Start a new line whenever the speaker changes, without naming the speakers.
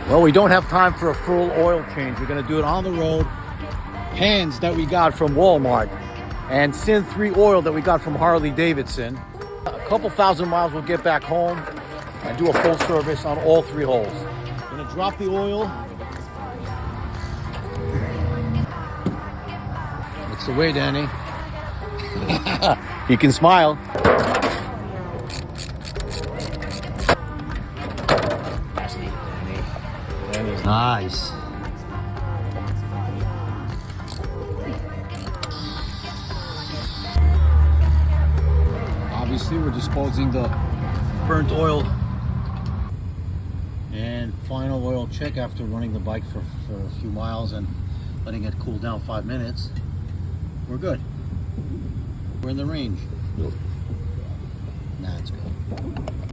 Well, we don't have time for a full oil change. We're gonna do it on the road. Pans that we got from Walmart and Sin 3 oil that we got from Harley Davidson. A couple thousand miles, we'll get back home and do a full service on all 3 holes. Gonna drop the oil. It's the way, Danny. You can smile. Nice. Obviously, we're disposing the burnt oil. And final oil check after running the bike for a few miles and letting it cool down 5 minutes. We're good. We're in the range. Nah, it's good.